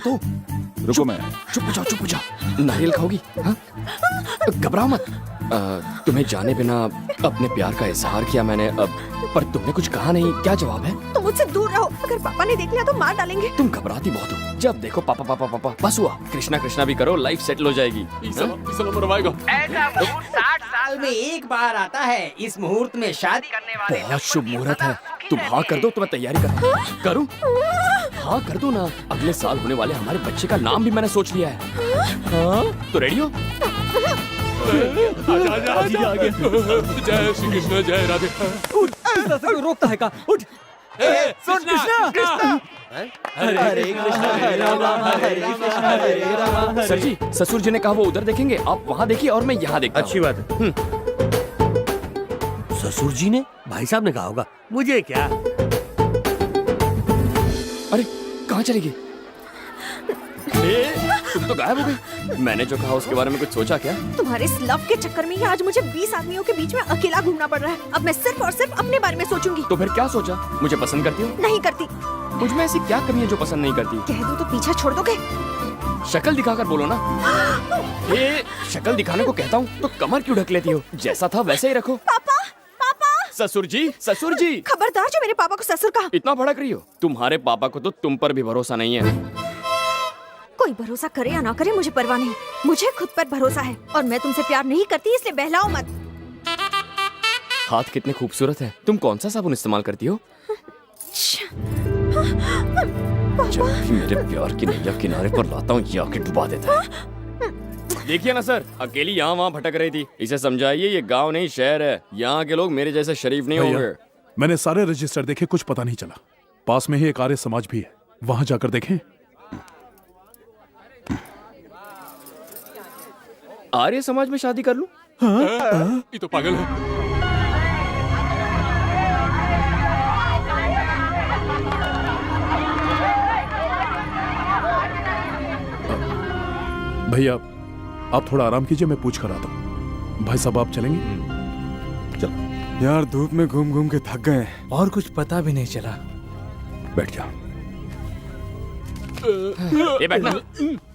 तो। रुको मैं। चुप हो जाओ। नारियल खाओगी? हाँ? घबराओ मत। तुम्हें जाने बिना अपने प्यार का इजहार किया मैंने, पर तुमने कुछ कहा नहीं। क्या जवाब है? तुम मुझसे दूर रहो, अगर पापा ने देख लिया तो मार डालेंगे। तुम घबराती बहुत हो। जब देखो पापा पापा पापा। बस हुआ, कृष्णा कृष्णा भी करो, लाइफ सेटल हो जाएगी। ऐसा मुहूर्त 60 साल में एक बार आता है। इस मुहूर्त में शादी करने वाले बहुत शुभ मुहूर्त है। तुम हाँ कर दो तो मैं तैयारी करूं। हाँ कर दो ना। अगले साल होने वाले हमारे बच्चे का नाम भी मैंने सोच लिया है। हाँ? तो रेडी हो? आजा। जय श्री कृष्ण, जय राधे। उठ, कोई रोकता है का? उठ। सुन कृष्णा। हरे कृष्णा हरे राम। सर जी, ससुर जी ने कहा वो उधर देखेंगे, आप वहाँ देखिए और मैं यहाँ देखता हूँ। अच्छी बात है। ससुर जी ने? भाई साहब ने कहा होगा, मुझे क्या। अरे कहाँ चली गई? तुम तो गायब हो गई। मैंने जो कहा उसके बारे में कुछ सोचा क्या? तुम्हारे इस लव के चक्कर में ही आज मुझे 20 आदमियों के बीच में अकेला घूमना पड़ रहा है। अब मैं सिर्फ और सिर्फ अपने बारे में सोचूंगी। तो फिर क्या सोचा? मुझे पसंद करती हो? नहीं करती। मुझ में ऐसी क्या कमी है जो पसंद नहीं करती? कह दूं तो पीछा छोड़ दोगे? शक्ल दिखाकर बोलो ना। ये शक्ल दिखाने को कहता हूँ तो कमर क्यों ढक लेती हो? जैसा था वैसे ही रखो। पापा पापा। ससुर जी, ससुर जी। खबरदार जो मेरे पापा को ससुर कहा। इतना भड़क रही हो? तुम्हारे पापा को तो तुम पर भी भरोसा नहीं है। कोई भरोसा करे या ना करे मुझे परवाह नहीं, मुझे खुद पर भरोसा है। और मैं तुमसे प्यार नहीं करती, इसलिए बहलाओ मत। हाथ कितने खूबसूरत है। तुम कौन सा साबुन इस्तेमाल करती हो? जब भी मेरे प्यार की नैया किनारे पर लाता हूँ ये आके डुबा देता है। देखिए ना सर, अकेली यहाँ वहाँ भटक रही थी। इसे समझाइए ये गांव नहीं शहर है। यहाँ के लोग मेरे जैसे शरीफ नहीं होंगे। मैंने सारे रजिस्टर देखे, कुछ पता नहीं चला। पास में ही एक आर्य समाज भी है, वहाँ जाकर देखें। आर्य समाज में शादी कर लूं? ये तो पागल है। भैया आप थोड़ा आराम कीजिए, मैं पूछ कर आता हूँ। भाई साहब आप चलेंगे? चलो यार, धूप में घूम घूम के थक गए और कुछ पता भी नहीं चला। बैठ जाओ। ये बैठना।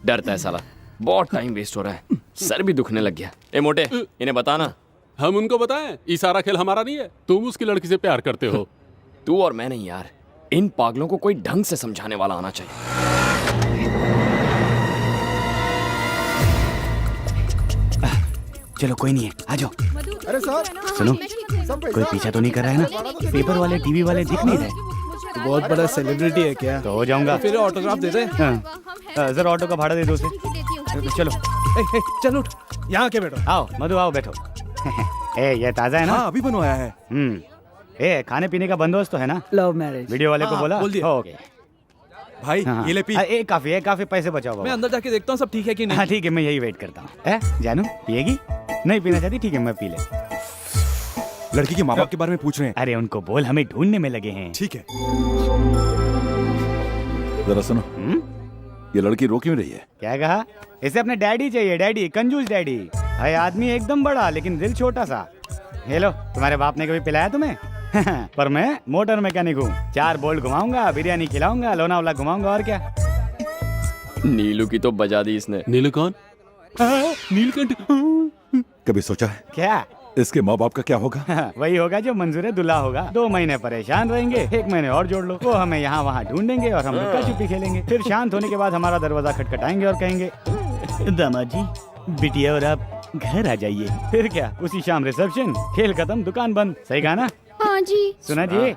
डरता है साला। बहुत टाइम वेस्ट हो रहा है, सर भी दुखने लग गया। ए मोटे, इन्हें बताना। हम उनको बताएं, ये सारा खेल हमारा नहीं है। तुम उसकी लड़की से प्यार करते हो। तू और मैं नहीं यार, इन पागलों को कोई ढंग से समझाने वाला आना चाहिए। चलो कोई नहीं है, आ जाओ। अरे सर सुनो, कोई पीछा तो नहीं कर रहा है ना? पेपर वाले टीवी वाले दिख नहीं रहे। बहुत बड़ा सेलिब्रिटी है क्या? तो हो जाऊंगा। फिर ऑटोग्राफ दे दे। हाँ। जरा ऑटो का भाड़ा दे दो उसे। चलो चल उठ, यहाँ के बैठो। आओ मधु, आओ बैठो। ए ये ताजा है ना? हाँ अभी बनवाया है। ए खाने पीने का बंदोबस्त तो है ना? Love marriage. वीडियो वाले को बोला? बोल दिया। ओके भाई हाँ। ये ले पी। एक काफी पैसे बचाओ बाबा। मैं अंदर जाके देखता हूँ सब ठीक है कि नहीं। हाँ ठीक है, मैं यही वेट करता हूँ। जानू पिएगी? नहीं पीना चाहती? ठीक है मैं पी ले। लड़की के माँ बाप के बारे में पूछ रहे हैं। अरे उनको बोल हमें ढूंढने में लगे हैं। ठीक है। जरा सुनो, ये लड़की रो क्यों रही है? क्या कहा? इसे अपने डैडी चाहिए, डैडी, कंजूस डैडी। भाई आदमी एकदम बड़ा लेकिन दिल छोटा सा। हेलो, तुम्हारे बाप ने कभी पिलाया तुम्हें? पर मैं मोटर मैकेनिक हूँ। 4 बोल्ट घुमाऊंगा, बिरयानी खिलाऊंगा, लोनावाला घुमाऊंगा, और क्या। नीलू की तो बजा दी इसने। नीलू कौन? नीलकंठ। कभी सोचा है क्या? इसके माँ बाप का क्या होगा? वही होगा जो मंजूर दुल्हा होगा। 2 महीने परेशान रहेंगे, 1 महीने और जोड़ लो। वो हमें यहाँ वहाँ ढूंढेंगे और हम लुक्का छुपी खेलेंगे। फिर शांत होने के बाद हमारा दरवाजा खटखटाएंगे और कहेंगे, दामाद जी, बिटिया और आप घर आ जाइए। फिर क्या, उसी शाम रिसेप्शन, खेल खत्म, दुकान बंद। सही कहा ना? हाँ जी। सुना जी?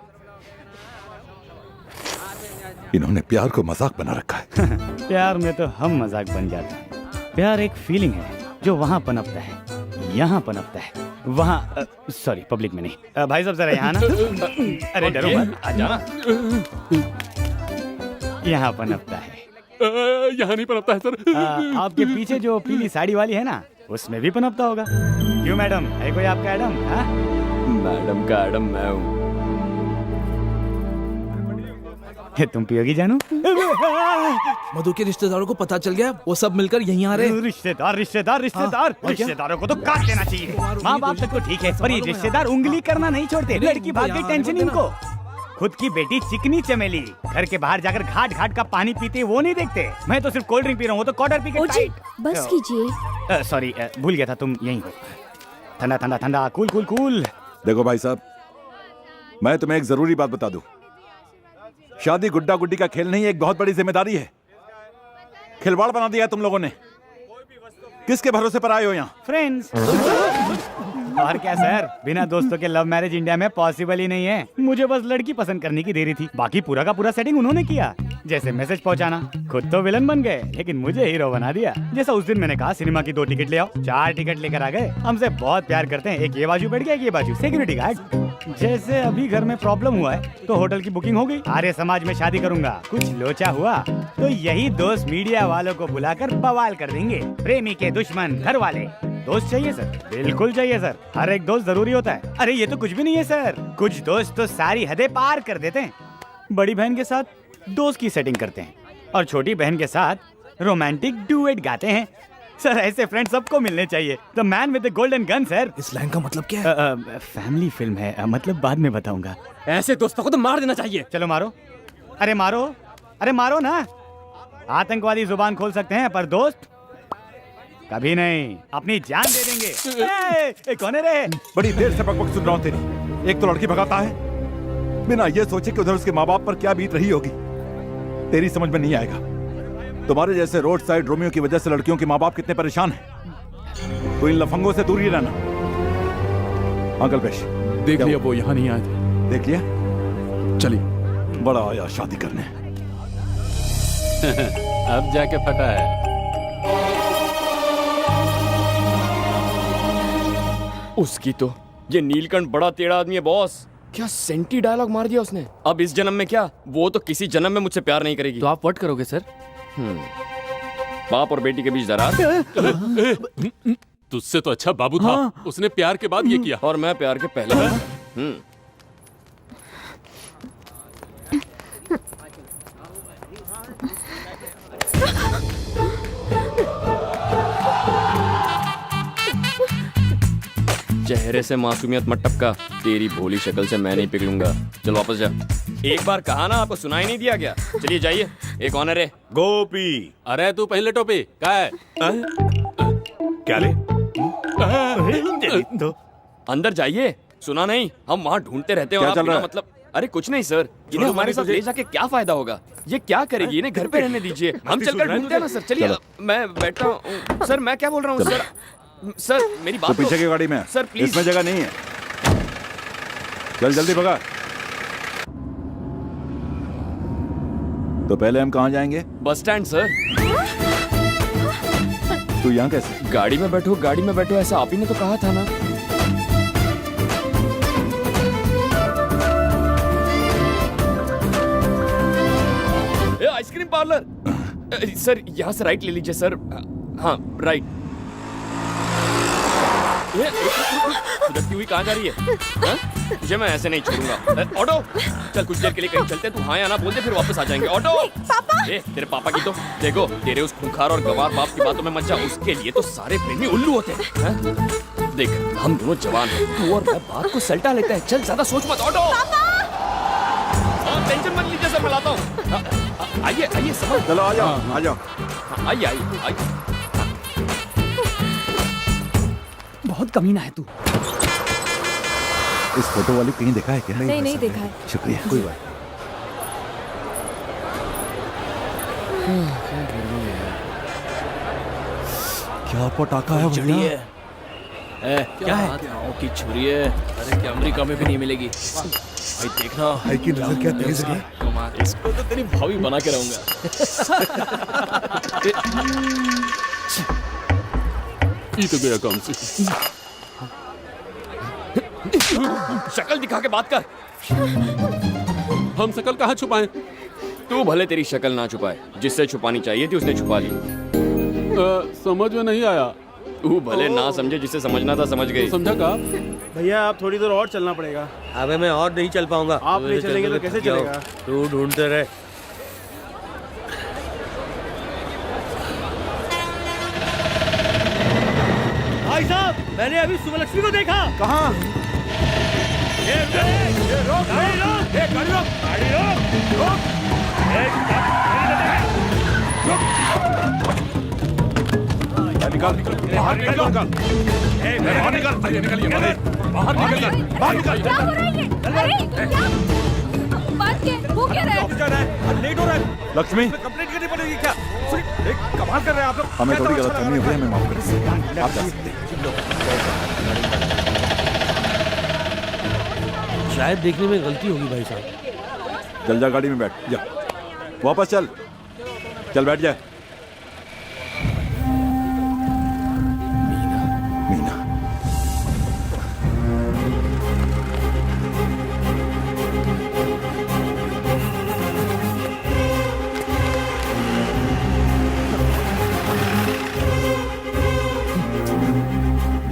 इन्होंने प्यार को मजाक बना रखा है। प्यार में तो हम मजाक बन जाते हैं। प्यार एक फीलिंग है जो वहाँ पनपता है, यहाँ पनपता है, वहाँ सॉरी पब्लिक में नहीं। भाई साहब जरा यहाँ ना। अरे डरो मत, आ जाना। यहाँ पनपता है। यहाँ नहीं पनपता है सर। आपके पीछे जो पीली साड़ी वाली है ना, उसमें भी पनपता होगा। क्यों मैडम, है कोई आपका एडम? हाँ मैडम का एडम मैं हूँ। तुम पियोगी जानू? मधु के रिश्तेदारों को पता चल गया, वो सब मिलकर यहीं आ रहे। रिश्तेदार रिश्तेदार रिश्तेदार रिश्तेदारों को तो काट देना चाहिए। माँ बाप तक तो ठीक है, पर ये रिश्तेदार उंगली करना नहीं छोड़ते। लड़की भाग गई, टेंशन इनको। खुद की बेटी चिकनी चमेली घर के बाहर जाकर घाट घाट का पानी पीते वो नहीं देखते। मैं तो सिर्फ कोल्ड ड्रिंक पी रहा हूँ, तो क्वार्टर पी के ओ जी, टाइट। बस कीजिए। सॉरी, भूल गया था तुम यहीं हो। ठंडा ठंडा ठंडा, कूल कूल कूल। देखो भाई साहब, मैं तुम्हें एक जरूरी बात बता दूं। शादी गुड्डा गुड्डी का खेल नहीं, एक बहुत बड़ी जिम्मेदारी है। खिलवाड़ बना दिया तुम लोगों ने। किसके भरोसे पर आए हो यहाँ? फ्रेंड्स। और क्या सर, बिना दोस्तों के लव मैरिज इंडिया में पॉसिबल ही नहीं है। मुझे बस लड़की पसंद करने की देरी थी, बाकी पूरा का पूरा सेटिंग उन्होंने किया। जैसे मैसेज पहुंचाना, खुद तो विलन बन गए लेकिन मुझे हीरो बना दिया। जैसा उस दिन मैंने कहा सिनेमा की 2 टिकट ले आओ, 4 टिकट लेकर आ गए। हमसे बहुत प्यार करते हैं, एक ये बाजू बैठ गया, एक ये बाजू। Security guard. जैसे अभी घर में प्रॉब्लम हुआ है तो होटल की बुकिंग हो गई। आर्य समाज में शादी करूंगा, कुछ लोचा हुआ तो यही दोस्त मीडिया वालों को बुलाकर बवाल कर देंगे। प्रेमी के दुश्मन घर वाले। दोस्त चाहिए सर? बिल्कुल चाहिए सर, हर एक दोस्त जरूरी होता है। अरे ये तो कुछ भी नहीं है सर, कुछ दोस्त तो सारी हदें पार कर देते हैं। बड़ी बहन के साथ दोस्त की सेटिंग करते हैं और छोटी बहन के साथ रोमांटिक डुएट गाते हैं। सर ऐसे फ्रेंड सबको मिलने चाहिए। The man with the golden gun sir. इस लाइन का मतलब क्या है? फैमिली फिल्म है, मतलब बाद में बताऊंगा। ऐसे दोस्तों को तो मार देना चाहिए। चलो मारो, अरे मारो, अरे मारो ना। आतंकवादी जुबान खोल सकते हैं पर दोस्त कभी नहीं, अपनी जान दे देंगे। कौन है रे? बड़ी देर से बकबक सुन रहा हूँ तेरी। एक तो लड़की भगाता है बिना ये सोचे कि उधर उसके माँ बाप पर क्या बीत रही होगी। तेरी समझ में नहीं आएगा। तुम्हारे जैसे रोड साइड रोमियो की वजह से लड़कियों के माँ बाप कितने परेशान हैं। तो इन लफंगों से दूर ही रहना। अंकल पेश देख लिया, वो यहाँ नहीं आए थे। देख लिया? चलिए। बड़ा आया शादी करने। अब जाके फटा है। उसकी तो ये नीलकंठ बड़ा टेढ़ा आदमी है बॉस। क्या सेंटी डायलॉग मार दिया उसने। अब इस जन्म में क्या, वो तो किसी जन्म में मुझसे प्यार नहीं करेगी। तो आप व्हाट करोगे सर? बाप और बेटी के बीच दरार। तुझसे तो अच्छा बाबू था। उसने प्यार के बाद ये किया। और मैं प्यार के पहले। चेहरे से मासूमियत मत टपका, तेरी भोली शक्ल से मैं नहीं पिघलूंगा। चल वापस जा। एक बार कहा ना, आपको सुनाई नहीं दिया क्या? चलिए जाइए। एक ऑनर है। गोपी। अरे तू पहले टोपी क्या है? क्या ले? अंदर जाइए। सुना नहीं, हम वहाँ ढूंढते रहते हैं। क्या और चल आप बिना रहा है? मतलब अरे कुछ नहीं सर, इन्हें हमारे साथ ले जाके क्या फायदा होगा? ये क्या करेगी? इन्हें घर पे रहने दीजिए, हम चलकर ढूंढते हैं ना सर। चलिए मैं बैठता हूँ। सर मैं क्या बोल रहा हूँ सर? सर मेरी बात तो पीछे की गाड़ी में सर प्लीज। इसमें जगह नहीं है। चल जल्दी भगा। तो पहले हम कहाँ जाएंगे? Bus stand sir. तू यहाँ कैसे? गाड़ी में बैठो, गाड़ी में बैठो, ऐसा आप ही ने तो कहा था ना। Ice cream parlour. सर यहाँ से राइट ले लीजिए सर। हाँ राइट। सुधरती हुई कहाँ जा रही है? तुझे मैं ऐसे नहीं छोड़ूंगा। ऑटो चल, कुछ देर के लिए कहीं चलते हैं। तू हाँ या ना बोल दे, फिर वापस आ जाएंगे। ऑटो। पापा। तेरे पापा की तो देखो, तेरे उस खूंखार और गवार बाप की बातों में मत जा। उसके लिए तो सारे प्रेमी उल्लू होते हैं। देख हम दोनों जवान हैं, तू और मैं बात को सल्टा लेते हैं। चल ज्यादा सोच मत। ऑटो। टेंशन मत लीजिए सर, मैं लाता हूँ। आइए आइए समझ। चलो आ जाओ, आ जाओ। आइए आइए आइए। बहुत कमीना है तू। इस फोटो वाली कहीं देखा है क्या? नहीं देखा है। शुक्रिया। कोई बात। क्या पटाखा है भैया? क्या है? की छुरी है। अरे क्या अमेरिका में भी नहीं मिलेगी भाई। देखना भाई की नजर क्या तेज है। इसको तो तेरी भाभी बना के रहूंगा। ये तो गया काम से। शक्ल दिखा के बात कर। हम शकल कहाँ छुपाएं? तू भले तेरी शक्ल ना छुपाए, जिससे छुपानी चाहिए थी उसने छुपा ली। समझ में नहीं आया। तू भले ना समझे, जिसे समझना था समझ गई। तो समझा का? भैया आप थोड़ी देर और चलना पड़ेगा। अबे मैं और नहीं चल पाऊंगा। आप नहीं चलेंगे तो कैसे चलेगा? तू ढूंढते रहे। भाई साहब, मैंने अभी सुबलक्ष्मी को देखा। कहाँ? रोक, गाड़ी रोक। निकल बाहर निकल बाहर निकल बाहर निकल बाहर निकल। क्या हो रहा है ये? अरे क्या बात क्या हो क्या रहा है? लेट हो रहा है, लक्ष्मी कंप्लेंट करनी पड़ेगी क्या? कमाल कर रहे हैं आप लोग। हमें थोड़ी गलत फहमी हुई, हमें माफ करें, आप जा सकते हैं। शायद देखने में गलती होगी भाई साहब। चल जा, गाड़ी में बैठ जा, वापस चल, चल बैठ जा। मीना,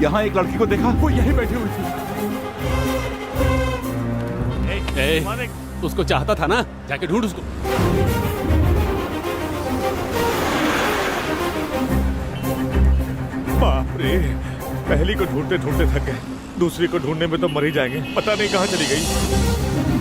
यहाँ एक लड़की को देखा, वो यहीं बैठी हुई थी। उसको चाहता था ना, जाके ढूंढ उसको। बाप रे, पहली को ढूंढते ढूंढते थक गए, दूसरी को ढूंढने में तो मर ही जाएंगे। पता नहीं कहाँ चली गई।